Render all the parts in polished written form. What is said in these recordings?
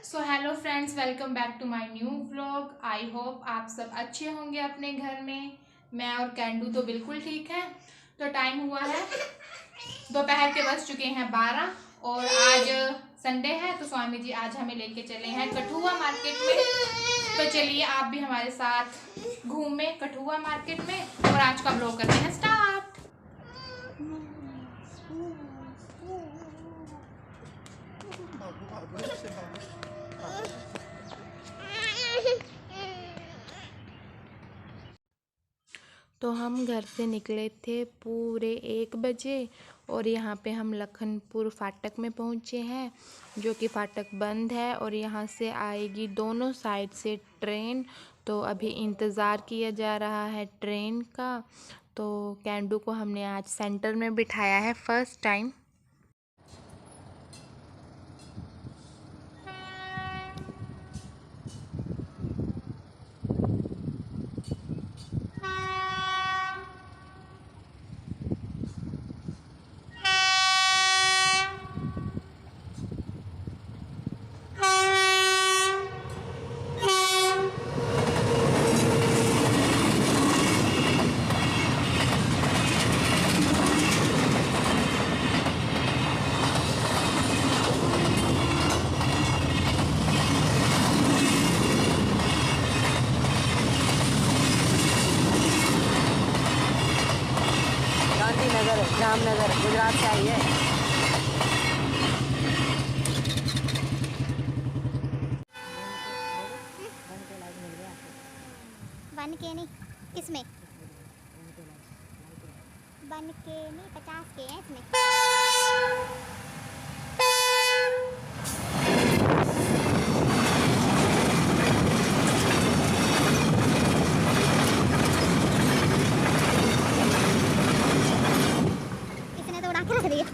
So hello friends, welcome back to my new vlog. I hope आप सब अच्छे होंगे अपने घर में। मैं और कैंडू तो बिल्कुल ठीक है। तो टाइम हुआ है दोपहर के, बज चुके हैं 12 और आज संडे है तो स्वामी जी आज हमें लेके चले हैं कठुआ मार्केट में। तो चलिए आप भी हमारे साथ घूमें कठुआ मार्केट में और आज का व्लॉग करते हैं स्टार्ट। तो हम घर से निकले थे पूरे 1 बजे और यहाँ पे हम लखनपुर फाटक में पहुँचे हैं, जो कि फाटक बंद है और यहाँ से आएगी दोनों साइड से ट्रेन। तो अभी इंतज़ार किया जा रहा है ट्रेन का। तो कैंडू को हमने आज सेंटर में बिठाया है फर्स्ट टाइम। गांधीनगर जामनगर गुजरात से आई है। बन के नहीं किसमें बन के नहीं 50 के हैं इसमें। इसने तो उड़ा के रख दिया।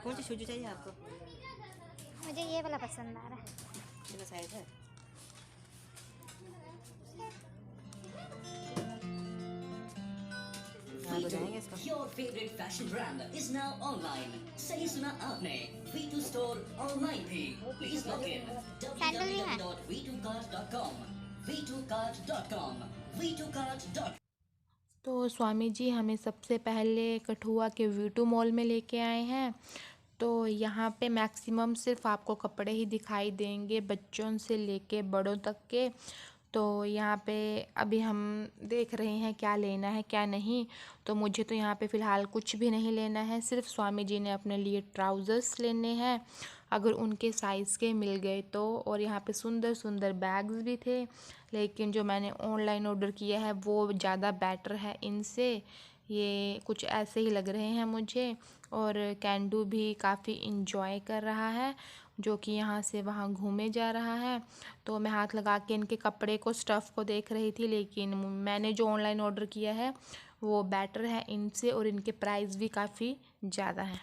कौन सी शूज चाहिए आपको? मुझे ये वाला पसंद आ रहा है। कितना साइज है? हाँ, तो जाएंगे इसको। Your favorite fashion brand is now online. सही सुना आपने, V2 Store online भी। Please log in सैंडल भी है। www.v2cart.com, v2cart.com, v2cart.com। तो स्वामी जी हमें सबसे पहले कठुआ के V2 मॉल में लेके आए हैं। तो यहाँ पे मैक्सिमम सिर्फ आपको कपड़े ही दिखाई देंगे, बच्चों से लेके बड़ों तक के। तो यहाँ पे अभी हम देख रहे हैं क्या लेना है क्या नहीं। तो मुझे तो यहाँ पे फ़िलहाल कुछ भी नहीं लेना है, सिर्फ स्वामी जी ने अपने लिए ट्राउज़र्स लेने हैं अगर उनके साइज़ के मिल गए तो। और यहाँ पे सुंदर सुंदर बैग्स भी थे, लेकिन जो मैंने ऑनलाइन ऑर्डर किया है वो ज़्यादा बेटर है इनसे। ये कुछ ऐसे ही लग रहे हैं मुझे। और कैंडू भी काफ़ी इंजॉय कर रहा है, जो कि यहाँ से वहाँ घूमे जा रहा है। तो मैं हाथ लगा के इनके कपड़े को स्टफ़ को देख रही थी, लेकिन मैंने जो ऑनलाइन ऑर्डर किया है वो बेटर है इनसे और इनके प्राइस भी काफ़ी ज़्यादा हैं।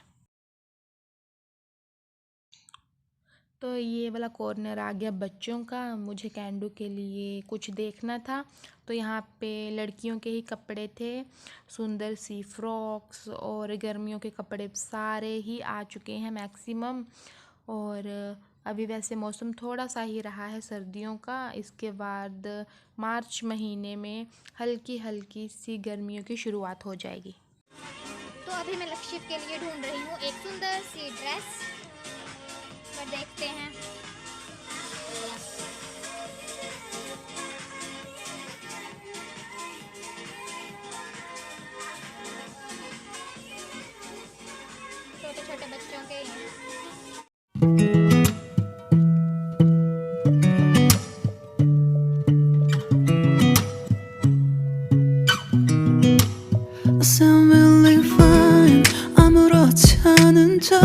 तो ये वाला कॉर्नर आ गया बच्चों का। मुझे कैंडू के लिए कुछ देखना था, तो यहाँ पे लड़कियों के ही कपड़े थे, सुंदर सी फ्रॉक्स और गर्मियों के कपड़े सारे ही आ चुके हैं मैक्सिमम। और अभी वैसे मौसम थोड़ा सा ही रहा है सर्दियों का, इसके बाद मार्च महीने में हल्की हल्की सी गर्मियों की शुरुआत हो जाएगी। तो अभी मैं लक्षित के लिए ढूंढ रही हूँ एक सुंदर सी ड्रेस, पर देखते हैं। छोटे छोटे बच्चों के ही हैं। I sound really fine. 아무렇지 않은 척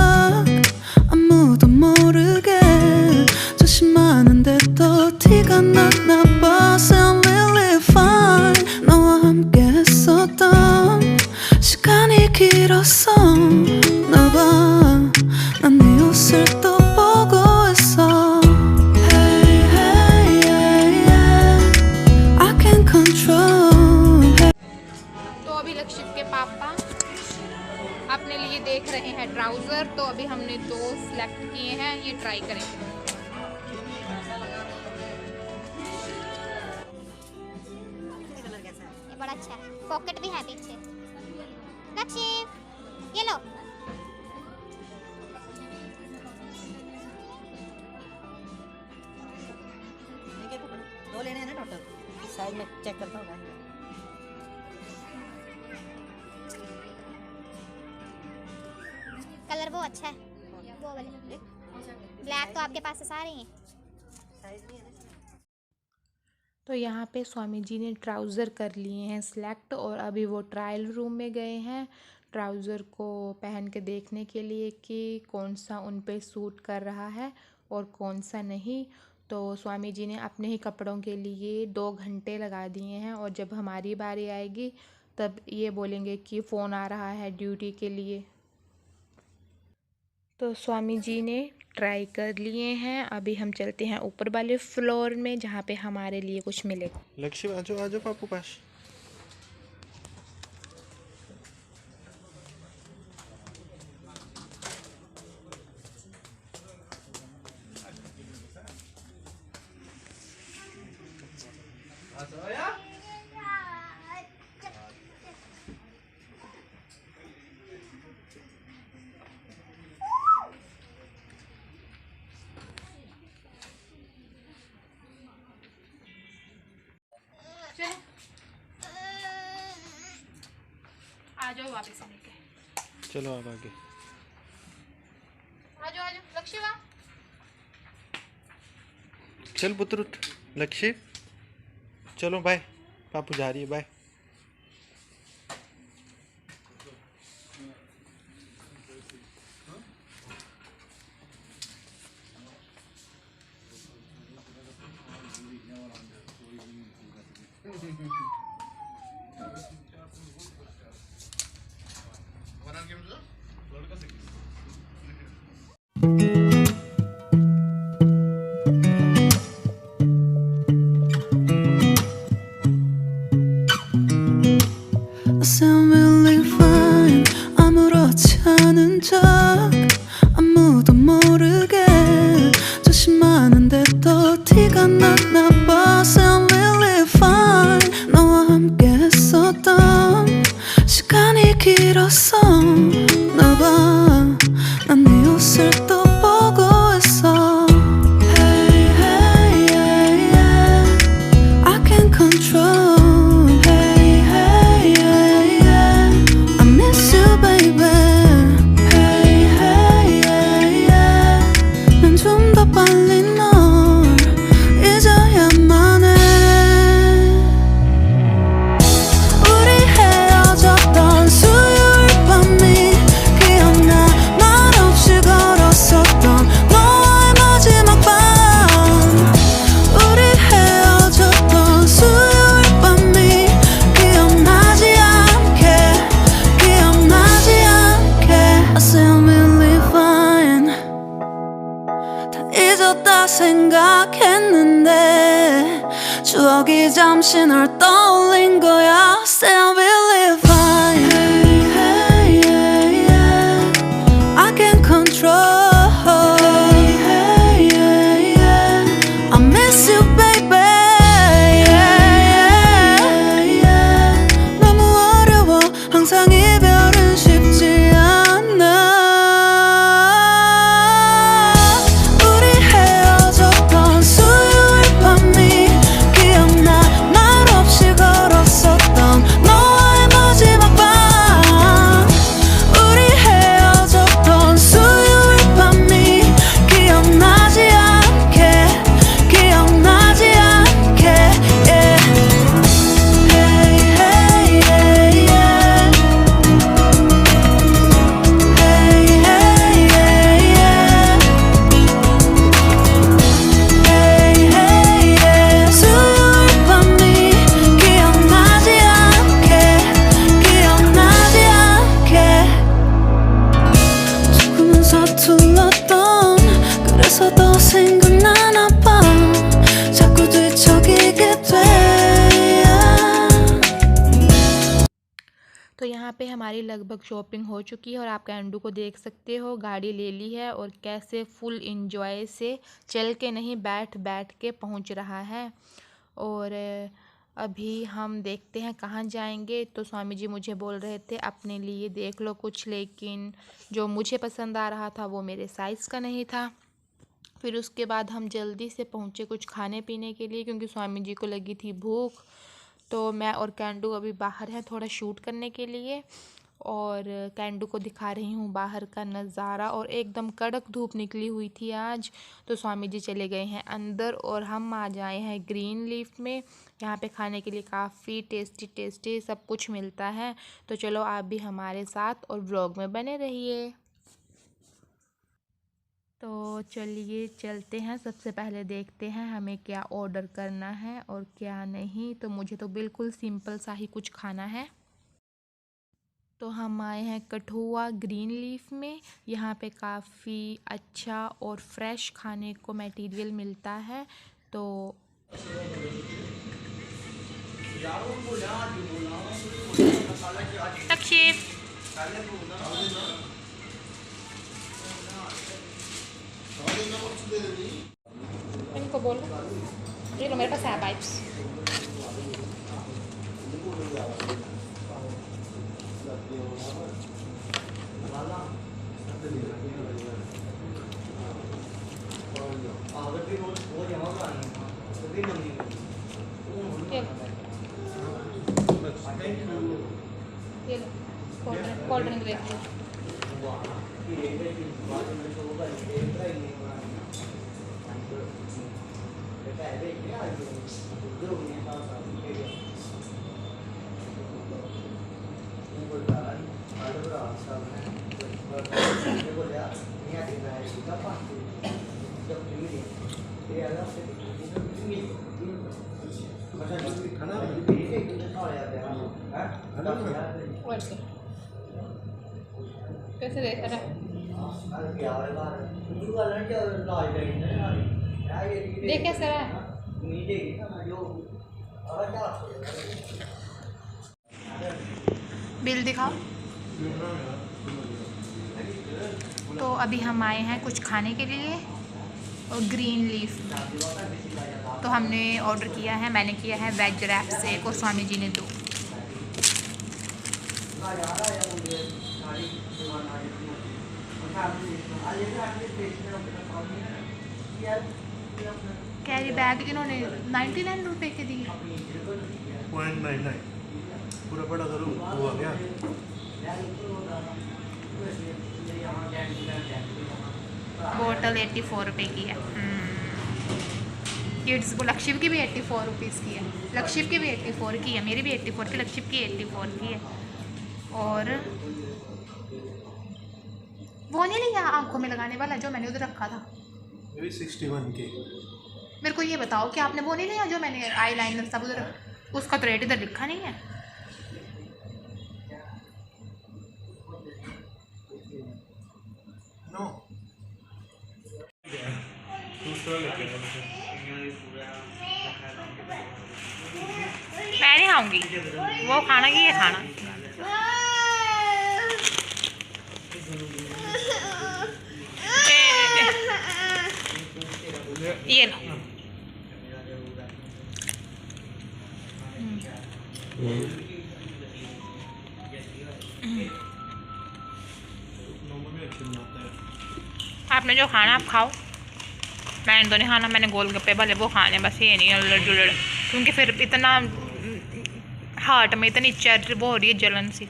아무도 모르게 조심하는데 또 티가 났나 봐. Sound really fine. 너와 함께 했었던 अभी हमने 2 सिलेक्ट किए हैं, ये ट्राई करेंगे। कलर कैसा है? ये बड़ा अच्छा है, पॉकेट भी है पीछे। लक्षित ये लो। देखिए पकड़ो, 2 लेने हैं ना टोटल। साइज में चेक करता हूँ। कलर वो अच्छा है, वो वाले ब्लैक तो आपके पास सारे ही हैं। साइज नहीं है ना। तो यहाँ पे स्वामी जी ने ट्राउज़र कर लिए हैं सिलेक्ट और अभी वो ट्रायल रूम में गए हैं ट्राउज़र को पहन के देखने के लिए कि कौन सा उन पे सूट कर रहा है और कौन सा नहीं। तो स्वामी जी ने अपने ही कपड़ों के लिए 2 घंटे लगा दिए हैं और जब हमारी बारी आएगी तब ये बोलेंगे कि फ़ोन आ रहा है ड्यूटी के लिए। तो स्वामी जी ने ट्राई कर लिए हैं, अभी हम चलते हैं ऊपर वाले फ्लोर में जहाँ पे हमारे लिए कुछ मिलेगा। लक्ष्य आजो आजो पापू पास। आ जाओ वापस लेके। चलो आप आगे। आ जाओ लक्ष्य वहाँ। चल पुत्र उठ। लक्ष्य चलो बाय, पापू जा रही है bye. I sound really fine 아무렇지 않은 척 아무도 모르게 조심하는데 또 티가 났나 봐. Sound really fine 너와 함께 했었던 시간이 길었어 나 봐. 난 네 옷을 또 보고 있어. Hey, hey, yeah, yeah. I can't control. Hey, hey, yeah, yeah. I miss you, baby. Hey, hey, yeah, yeah. 난 좀 더 빨리 널 잊어야만 해. 우리 헤어졌던 수요일 밤이 기억나. 말없이 걸었었던 너와의 마지막 밤. 우리 헤어졌던 수요일 밤이 기억나지 않게 I sound really fine 다 잊었다 생각했는데 추억이 잠시 널 떠올린 거야. Sound really fine. Hey, hey, yeah, yeah. I can't control. Hey, hey, yeah, yeah. I miss you, baby. Yeah, yeah, yeah. 너무 어려워 항상 이별은 쉽지 않아. 우리 헤어졌던 수요일 밤이 기억나. 말없이 걸었었던 너와의 तो यहाँ पे हमारी लगभग shopping हो चुकी है और आप कैंडू को देख सकते हो, गाड़ी ले ली है और कैसे फुल इंजॉय से चल के नहीं बैठ बैठ के पहुँच रहा है। और अभी हम देखते हैं कहाँ जाएंगे। तो स्वामी जी मुझे बोल रहे थे अपने लिए देख लो कुछ, लेकिन जो मुझे पसंद आ रहा था वो मेरे साइज़ का नहीं था। फिर उसके बाद हम जल्दी से पहुँचे कुछ खाने पीने के लिए, क्योंकि स्वामी जी को लगी थी भूख। तो मैं और कैंडू अभी बाहर हैं थोड़ा शूट करने के लिए, और कैंडू को दिखा रही हूँ बाहर का नज़ारा। और एकदम कड़क धूप निकली हुई थी आज। तो स्वामी जी चले गए हैं अंदर और हम आ जाए हैं ग्रीन लीफ में। यहाँ पे खाने के लिए काफ़ी टेस्टी टेस्टी सब कुछ मिलता है। तो चलो आप भी हमारे साथ और व्लॉग में बने रहिए। तो चलिए चलते हैं, सबसे पहले देखते हैं हमें क्या ऑर्डर करना है और क्या नहीं। तो मुझे तो बिल्कुल सिंपल सा ही कुछ खाना है। तो हम आए हैं कठुआ ग्रीन लीफ में। यहाँ पे काफ़ी अच्छा और फ्रेश खाने को मटेरियल मिलता है। तो लक्षित इनको बोलो, ये लो मेरे पास है पाइप्स। ये लो कोल्ड ड्रिंक देख लो। कैसे दे रहा देख कैसे रहा है। बिल दिखाओ। तो अभी हम आए हैं कुछ खाने के लिए और ग्रीन लीफ। तो हमने ऑर्डर किया है, मैंने किया है वेज रैप्स एक और स्वामी जी ने 2। कैरी बैग इन्होंने 99 रुपये के दिए। 0.99 पूरा बड़ा करो वो आ गया। बोतल 84 रुपये की है। किड्स को लक्षिव की भी 84 रुपीज़ की है, लक्षिव की भी 84 की है, मेरी भी 84 की, लक्षिव की 84 की है। और वो नहीं लिया आंखों में लगाने वाला जो मैंने उधर रखा था, 61 के। मेरे को ये बताओ कि आपने वो नहीं लिया जो मैंने आई लाइनर सब उधर, उसका तो रेट इधर लिखा नहीं है। नो दूसरा लेके मैं नहीं खाऊंगी वो खाना कि ये खाना। ये लो। आपने जो खाना आप खाओ, मैंने तो नहीं खाना। मैंने गोलगप्पे भले वो खाने, बस ये नहीं लड्डू लड़, क्योंकि फिर इतना हार्ट में इतनी चर्च वो हो रही है जलन सी।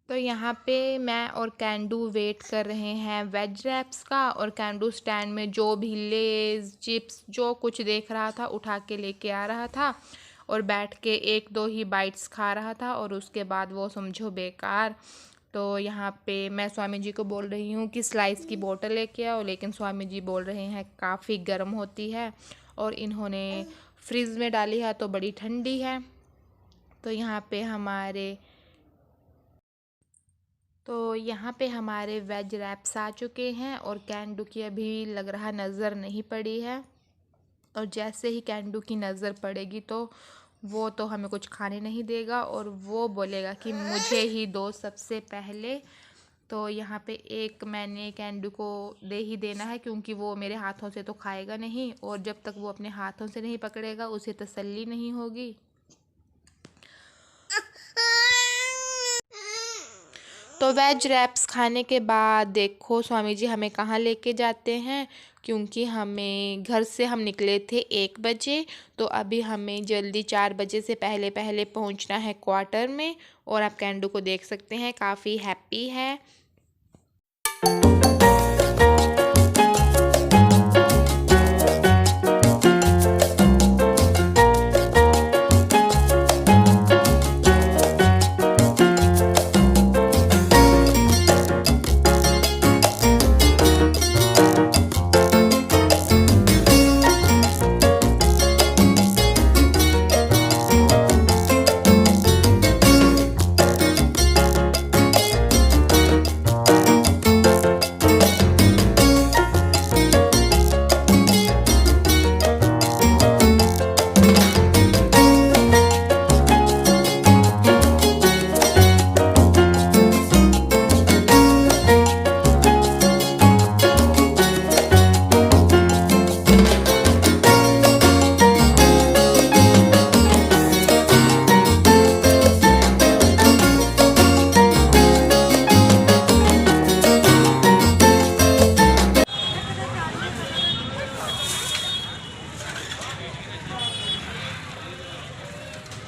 तो यहाँ पे मैं और कैंडू वेट कर रहे हैं वेज रैप्स का, और कैंडू स्टैंड में जो भी लेज चिप्स जो कुछ देख रहा था उठा के लेके आ रहा था और बैठ के 1-2 ही बाइट्स खा रहा था, और उसके बाद वो समझो बेकार। तो यहाँ पे मैं स्वामी जी को बोल रही हूँ कि स्लाइस की बोतल लेके आओ, लेकिन स्वामी जी बोल रहे हैं काफ़ी गर्म होती है, और इन्होंने फ्रिज में डाली है तो बड़ी ठंडी है। तो यहाँ पे हमारे तो यहाँ पे हमारे वेज रैप्स आ चुके हैं और कैंडू की अभी लग रहा नज़र नहीं पड़ी है। और जैसे ही कैंडू की नज़र पड़ेगी तो वो तो हमें कुछ खाने नहीं देगा और वो बोलेगा कि मुझे ही दो सबसे पहले। तो यहाँ पे एक मैंने कैंडू को दे ही देना है क्योंकि वो मेरे हाथों से तो खाएगा नहीं, और जब तक वो अपने हाथों से नहीं पकड़ेगा उसे तसल्ली नहीं होगी। तो वेज रैप्स खाने के बाद देखो स्वामी जी हमें कहाँ लेके जाते हैं, क्योंकि हमें घर से हम निकले थे 1 बजे, तो अभी हमें जल्दी 4 बजे से पहले पहले पहुंचना है क्वार्टर में। और आप कैंडू को देख सकते हैं काफ़ी हैप्पी है।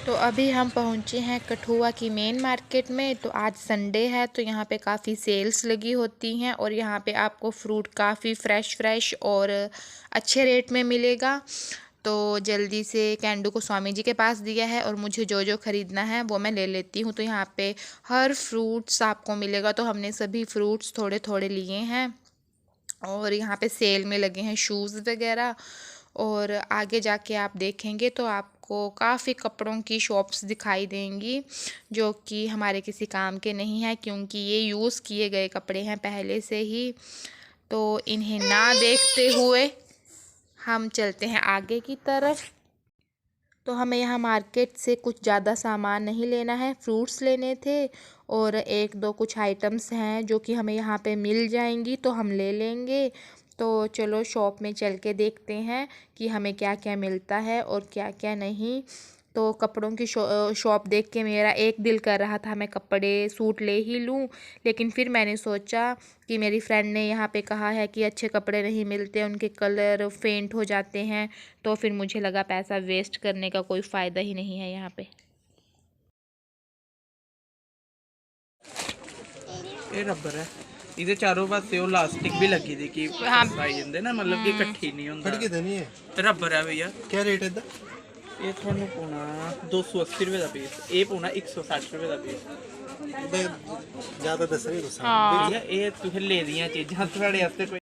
तो अभी हम पहुंचे हैं कठुआ की मेन मार्केट में। तो आज संडे है तो यहाँ पे काफ़ी सेल्स लगी होती हैं और यहाँ पे आपको फ्रूट काफ़ी फ्रेश और अच्छे रेट में मिलेगा। तो जल्दी से कैंडू को स्वामी जी के पास दिया है और मुझे जो जो ख़रीदना है वो मैं ले लेती हूँ। तो यहाँ पे हर फ्रूट्स आपको मिलेगा, तो हमने सभी फ्रूट्स थोड़े थोड़े लिए हैं। और यहाँ पे सेल में लगे हैं शूज़ वगैरह। और आगे जाके आप देखेंगे तो आपको काफ़ी कपड़ों की शॉप्स दिखाई देंगी जो कि हमारे किसी काम के नहीं हैं, क्योंकि ये यूज़ किए गए कपड़े हैं पहले से ही। तो इन्हें ना देखते हुए हम चलते हैं आगे की तरफ। तो हमें यहाँ मार्केट से कुछ ज़्यादा सामान नहीं लेना है, फ्रूट्स लेने थे और 1-2 कुछ आइटम्स हैं जो कि हमें यहाँ पे मिल जाएंगी तो हम ले लेंगे। तो चलो शॉप में चल के देखते हैं कि हमें क्या क्या मिलता है और क्या क्या नहीं। तो कपड़ों की शॉप देख के मेरा एक दिल कर रहा था मैं कपड़े सूट ले ही लूँ, लेकिन फिर मैंने सोचा कि मेरी फ्रेंड ने यहाँ पे कहा है कि अच्छे कपड़े नहीं मिलते, उनके कलर फेंट हो जाते हैं। तो फिर मुझे लगा पैसा वेस्ट करने का कोई फ़ायदा ही नहीं है यहाँ पे। ਇਹ ਰਬਰ ਹੈ, ਇਹਦੇ ਚਾਰੋਂ ਪਾਸੇ ਉਹ ਲਾਸਟਿਕ ਵੀ ਲੱਗੀ ਦੀ ਕਿ ਪਾਈ ਜਾਂਦੇ ਨਾ, ਮਤਲਬ ਕਿ ਇਕੱਠੀ ਨਹੀਂ ਹੁੰਦਾ। फट के देनी है। ਰਬਰ ਹੈ ਭਈਆ। क्या रेट है इधर? ਇਹ ਤੁਹਾਨੂੰ ਪਾਉਣਾ 280 ਰੁਪਏ ਦਾ ਪੀਸ, ਇਹ ਪਾਉਣਾ 160 ਰੁਪਏ ਦਾ ਪੀਸ। ज़्यादा दस रहे ਭਈਆ ਇਹ ਤੁਸੀਂ ਲੈ ਦੀਆਂ ਚੀਜ਼ਾਂ ਤੁਹਾਡੇ ਵਾਸਤੇ ਕੋਈ।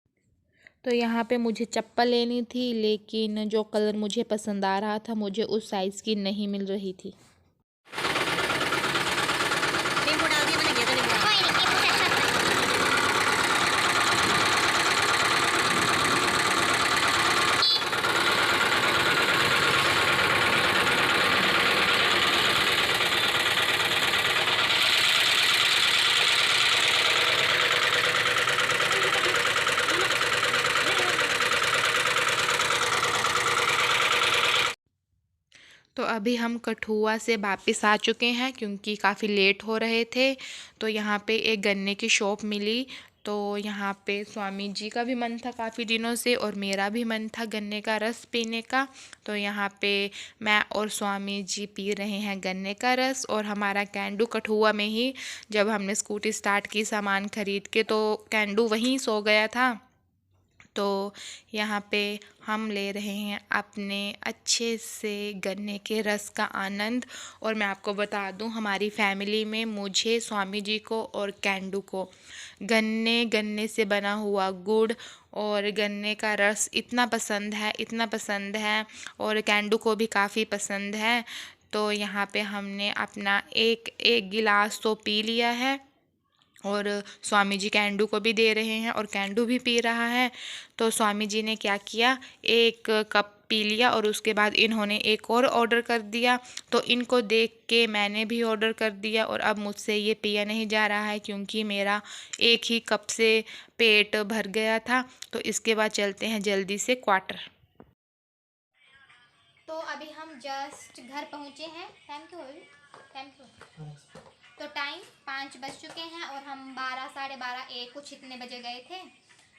तो यहाँ पे मुझे चप्पल लेनी थी, लेकिन जो कलर मुझे पसंद आ रहा था मुझे उस साइज़ की नहीं मिल रही थी। नींबू डाल दिया मैंने, घेरा नींबू। कोई नहीं, ये कुछ अच्छा था। तो अभी हम कठुआ से वापस आ चुके हैं क्योंकि काफ़ी लेट हो रहे थे। तो यहाँ पे एक गन्ने की शॉप मिली। तो यहाँ पे स्वामी जी का भी मन था काफ़ी दिनों से और मेरा भी मन था गन्ने का रस पीने का। तो यहाँ पे मैं और स्वामी जी पी रहे हैं गन्ने का रस। और हमारा कैंडू कठुआ में ही, जब हमने स्कूटी स्टार्ट की सामान ख़रीद के, तो कैंडू वहीं सो गया था। तो यहाँ पे हम ले रहे हैं अपने अच्छे से गन्ने के रस का आनंद। और मैं आपको बता दूं, हमारी फैमिली में मुझे, स्वामी जी को और कैंडू को गन्ने से बना हुआ गुड़ और गन्ने का रस इतना पसंद है और कैंडू को भी काफ़ी पसंद है। तो यहाँ पे हमने अपना एक गिलास तो पी लिया है और स्वामी जी कैंडू को भी दे रहे हैं और कैंडू भी पी रहा है। तो स्वामी जी ने क्या किया, एक कप पी लिया और उसके बाद इन्होंने एक और ऑर्डर कर दिया। तो इनको देख के मैंने भी ऑर्डर कर दिया और अब मुझसे ये पिया नहीं जा रहा है क्योंकि मेरा एक ही कप से पेट भर गया था। तो इसके बाद चलते हैं जल्दी से क्वार्टर। तो अभी हम जस्ट घर पहुँचे हैं। Thank you. तो टाइम 5 बज चुके हैं और हम 12, साढ़े 12, 1 कुछ इतने बजे गए थे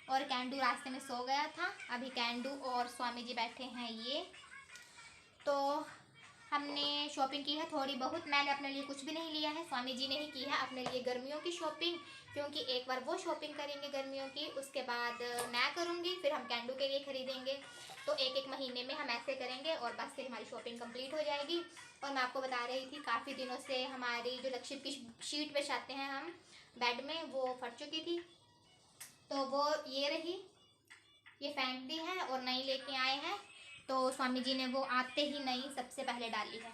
और कैंडू रास्ते में सो गया था। अभी कैंडू और स्वामी जी बैठे हैं ये। तो हमने शॉपिंग की है थोड़ी बहुत। मैंने अपने लिए कुछ भी नहीं लिया है, स्वामी जी ने ही की है अपने लिए गर्मियों की शॉपिंग, क्योंकि एक बार वो शॉपिंग करेंगे गर्मियों की, उसके बाद मैं करूँगी, फिर हम कैंडू के लिए ख़रीदेंगे। तो एक महीने में हम ऐसे करेंगे और बस फिर हमारी शॉपिंग कंप्लीट हो जाएगी। और मैं आपको बता रही थी काफ़ी दिनों से हमारी जो लक्षित की शीट बिछाते हैं हम बेड में, वो फट चुकी थी। तो वो ये रही, ये फेंक दी है और नई लेके आए हैं। तो स्वामी जी ने वो आते ही नई सबसे पहले डाली है।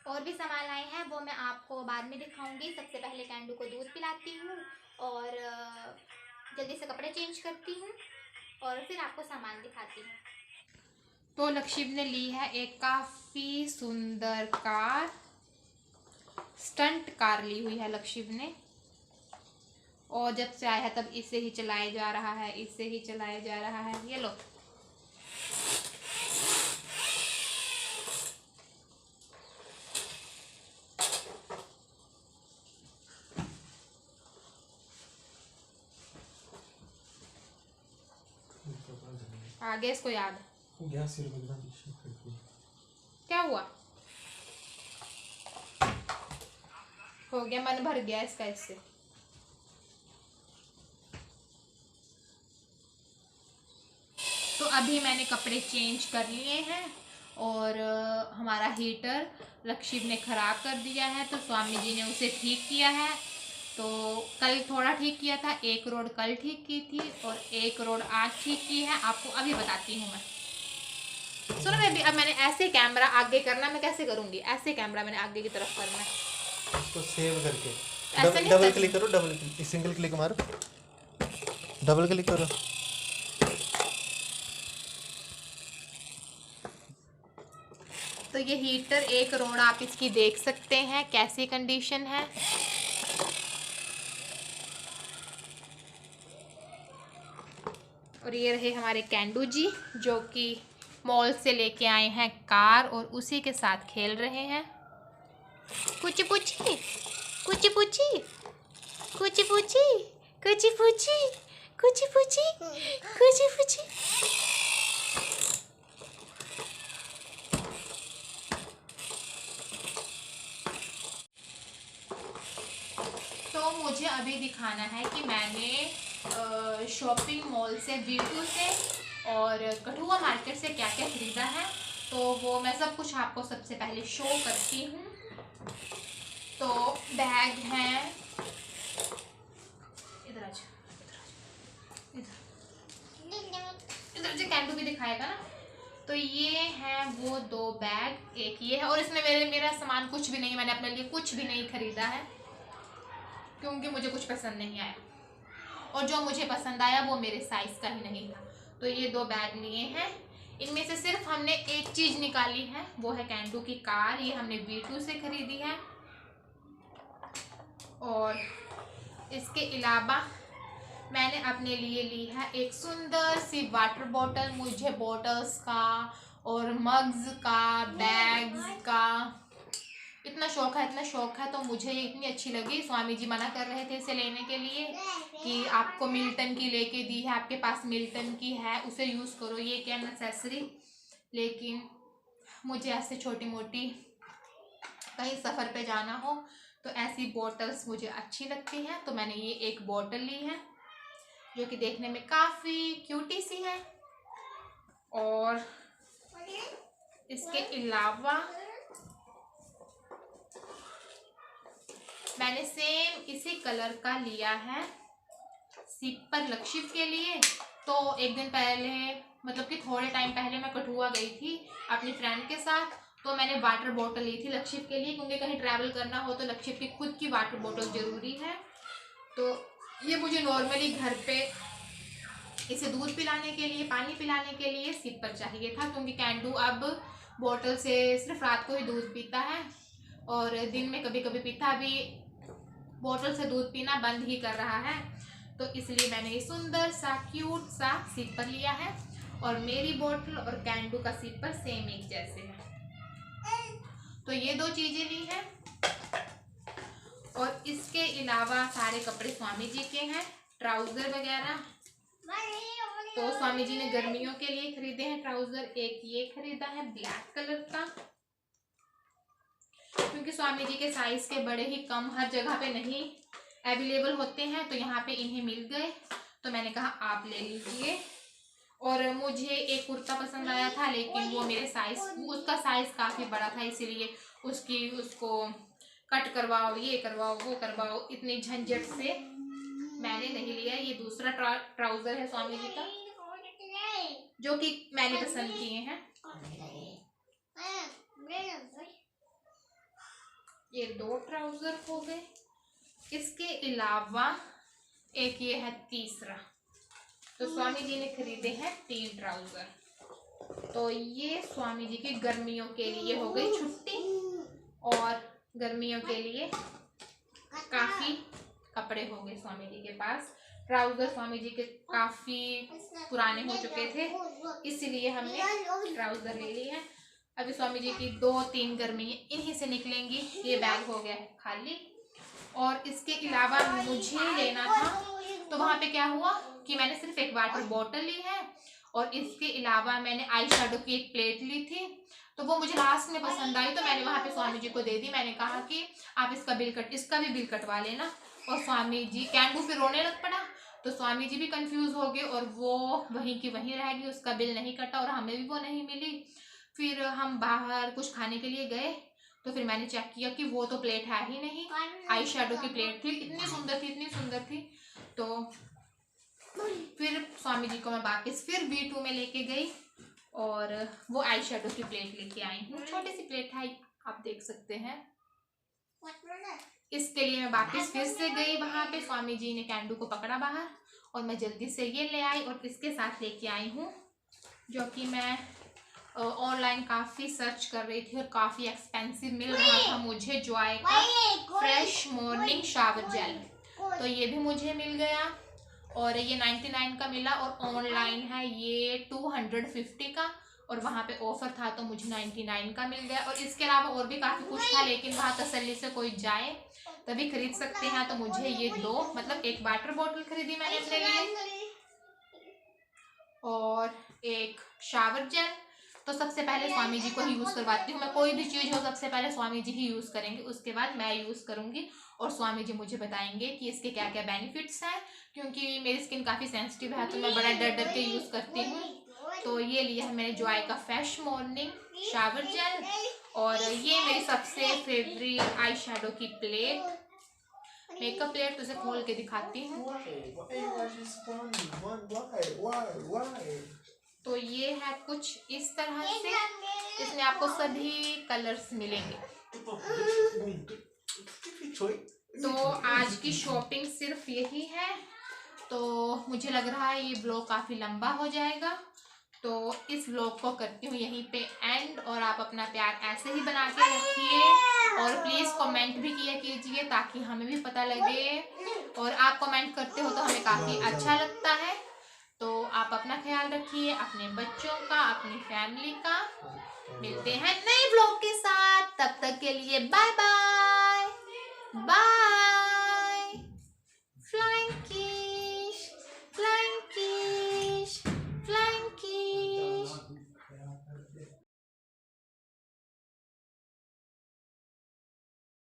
और भी सामान लाए हैं वो मैं आपको बाद में दिखाऊंगी। सबसे पहले कैंडू को दूध पिलाती हूँ और जल्दी से कपड़े चेंज करती हूँ और फिर आपको सामान दिखाती हूँ। तो लक्षित ने ली है एक काफ़ी सुंदर कार, स्टंट कार ली हुई है लक्षित ने, और जब से आया है तब इसे ही चलाया जा रहा है, इसे ही चलाया जा रहा है। ये लो, आगे इसको याद क्या हुआ, हो गया, मन भर गया इसका इससे। तो अभी मैंने कपड़े चेंज कर लिए हैं और हमारा हीटर लक्षित ने ख़राब कर दिया है, तो स्वामी जी ने उसे ठीक किया है। तो कल थोड़ा ठीक किया था, 1 रोड कल ठीक की थी और 1 रोड आज ठीक की है। आपको अभी बताती हूँ मैं। सुनो बेबी, अब मैंने ऐसे कैमरा आगे करना, मैं कैसे करूँगी, ऐसे कैमरा मैंने आगे की तरफ करना है। इसको सेव करके ऐसे नहीं डबल करना। क्लिक करो, डबल क्लिक, सिंगल क्लिक मारो, डबल क्लिक करो। तो ये हीटर 1 रोड आप इसकी देख सकते हैं कैसी कंडीशन है। और ये रहे हमारे कैंडू जी जो कि मॉल से लेके आए हैं कार और उसी के साथ खेल रहे हैं। कुची पुची, कुची पुची, कुची पुची, कुची पुची, कुची पुची, कुची पुची। तो मुझे अभी दिखाना है कि मैंने शॉपिंग मॉल से V2 से और कठुआ मार्केट से क्या क्या ख़रीदा है। तो वो मैं सब कुछ आपको सबसे पहले शो करती हूँ। तो बैग हैं, इधर आ जा, इधर से कैंडू भी दिखाएगा ना। तो ये हैं वो 2 बैग, एक ये है और इसमें मेरा सामान कुछ भी नहीं, मैंने अपने लिए कुछ भी नहीं ख़रीदा है क्योंकि मुझे कुछ पसंद नहीं आया और जो मुझे पसंद आया वो मेरे साइज़ का ही नहीं था। तो ये 2 बैग लिए हैं। इनमें से सिर्फ हमने एक चीज़ निकाली है, वो है कैंडू की कार। ये हमने V2 से ख़रीदी है। और इसके अलावा मैंने अपने लिए ली है एक सुंदर सी वाटर बॉटल। मुझे बॉटल्स का और मग्स का, बैग्स का इतना शौक है, तो मुझे ये इतनी अच्छी लगी। स्वामी जी मना कर रहे थे इसे लेने के लिए कि आपको मिल्टन की लेके दी है, आपके पास मिल्टन की है, उसे यूज़ करो, ये क्या नेसेसरी। लेकिन मुझे ऐसे छोटी मोटी कहीं सफ़र पे जाना हो तो ऐसी बॉटल्स मुझे अच्छी लगती हैं। तो मैंने ये एक बॉटल ली है जो कि देखने में काफ़ी क्यूटी सी है। और इसके अलावा मैंने सेम इसी कलर का लिया है सिपर लक्षित के लिए। तो एक दिन पहले, मतलब कि थोड़े टाइम पहले मैं कठुआ गई थी अपनी फ्रेंड के साथ तो मैंने वाटर बॉटल ली थी लक्षित के लिए, क्योंकि कहीं ट्रैवल करना हो तो लक्षित की खुद की वाटर बॉटल ज़रूरी है। तो ये मुझे नॉर्मली घर पे इसे दूध पिलाने के लिए, पानी पिलाने के लिए सिपर चाहिए था, क्योंकि कैंडू अब बॉटल से सिर्फ रात को ही दूध पीता है और दिन में कभी कभी पीता भी, बॉटल से दूध पीना बंद ही कर रहा है। तो इसलिए मैंने ये सुंदर सा क्यूट सा सिपर लिया है और मेरी बॉटल और कैंडू का सिपर सेम एक जैसे है। तो ये 2 चीज़ें ली हैं और इसके अलावा सारे कपड़े स्वामी जी के हैं, ट्राउज़र वगैरह। तो स्वामी जी ने गर्मियों के लिए खरीदे हैं ट्राउज़र। एक ये खरीदा है ब्लैक कलर का, क्योंकि स्वामी जी के साइज के बड़े ही कम हर जगह पे नहीं अवेलेबल होते हैं, तो यहाँ पे इन्हें मिल गए तो मैंने कहा आप ले लीजिए। और मुझे एक कुर्ता पसंद आया था, लेकिन वो मेरे साइज, उसका साइज़ काफ़ी बड़ा था, इसीलिए उसको कट करवाओ, ये करवाओ, वो करवाओ, इतनी झंझट से मैंने नहीं लिया। ये दूसरा ट्राउज़र है स्वामी जी का, जो कि मैंने पसंद किए हैं। ये 2 ट्राउज़र हो गए। इसके अलावा एक ये है तीसरा, तो स्वामी जी ने खरीदे हैं 3 ट्राउज़र। तो ये स्वामी जी की गर्मियों के लिए हो गई छुट्टी, और गर्मियों के लिए काफ़ी कपड़े हो गए स्वामी जी के पास। ट्राउज़र स्वामी जी के काफ़ी पुराने हो चुके थे, इसीलिए हमने ट्राउज़र ले लिए हैं। अभी स्वामी जी की 2-3 गर्मी इन्हीं से निकलेंगी। ये बैग हो गया है खाली। और इसके अलावा मुझे लेना था, तो वहाँ पे क्या हुआ कि मैंने सिर्फ एक वाटर बॉटल ली है और इसके अलावा मैंने आई शेडो की एक प्लेट ली थी, तो वो मुझे लास्ट में पसंद आई, तो मैंने वहाँ पे स्वामी जी को दे दी। मैंने कहा कि आप इसका भी बिल कटवा लेना। और स्वामी जी, कैंडू फिर रोने लग पड़ा, तो स्वामी जी भी कंफ्यूज हो गए और वो वहीं की वहीं रह गई, उसका बिल नहीं कटा और हमें भी वो नहीं मिली। फिर हम बाहर कुछ खाने के लिए गए, तो फिर मैंने चेक किया कि वो तो प्लेट है ही नहीं, आई शेडो की प्लेट थी, इतनी सुंदर थी। तो फिर स्वामी जी को मैं वापस फिर B2 में लेके गई और वो आई शेडो की प्लेट लेके आई हूँ। छोटी सी प्लेट है, आप देख सकते हैं। इसके लिए मैं वापस फिर से गई वहाँ पे, स्वामी जी ने कैंडू को पकड़ा बाहर और मैं जल्दी से ये ले आई और इसके साथ लेके आई हूँ, जो कि मैं ऑनलाइन काफ़ी सर्च कर रही थी और काफ़ी एक्सपेंसिव मिल रहा था मुझे, जॉय का फ्रेश मॉर्निंग शावर जेल। तो ये भी मुझे मिल गया और ये 99 का मिला और ऑनलाइन है ये 250 का, और वहाँ पे ऑफर था तो मुझे 99 का मिल गया। और इसके अलावा और भी काफ़ी कुछ था, लेकिन वहाँ तसल्ली से कोई जाए तभी खरीद सकते हैं। तो मुझे ये 2, मतलब एक वाटर बॉटल खरीदी मैंने अपने लिए और एक शावर जेल। तो सबसे पहले स्वामी जी को ही यूज़ करवाती हूँ मैं, कोई भी चीज़ हो सबसे पहले स्वामी जी ही यूज़ करेंगे, उसके बाद मैं यूज़ करूँगी और स्वामी जी मुझे बताएंगे कि इसके क्या क्या बेनिफिट्स हैं, क्योंकि मेरी स्किन काफ़ी सेंसिटिव है तो मैं बड़ा डर के यूज़ करती हूँ। तो ये लिया है मैंने जॉय का फ्रेश मॉर्निंग शावर जेल, और ये मेरी सबसे फेवरेट आई शेडो की प्लेट, मेकअप प्लेट। तो उसे खोल के दिखाती हूँ। तो ये है कुछ इस तरह से, इसमें आपको सभी कलर्स मिलेंगे। तो आज की शॉपिंग सिर्फ यही है। तो मुझे लग रहा है ये ब्लॉग काफ़ी लंबा हो जाएगा, तो इस ब्लॉग को करती हूँ यहीं पे एंड। और आप अपना प्यार ऐसे ही बना के रखिए और प्लीज़ कमेंट भी किया कीजिए ताकि हमें भी पता लगे, और आप कमेंट करते हो तो हमें काफ़ी अच्छा लगता है। तो आप अपना ख्याल रखिए, अपने बच्चों का, अपनी फैमिली का। मिलते हैं नए ब्लॉग के साथ, तब तक के लिए बाय बाय बाय।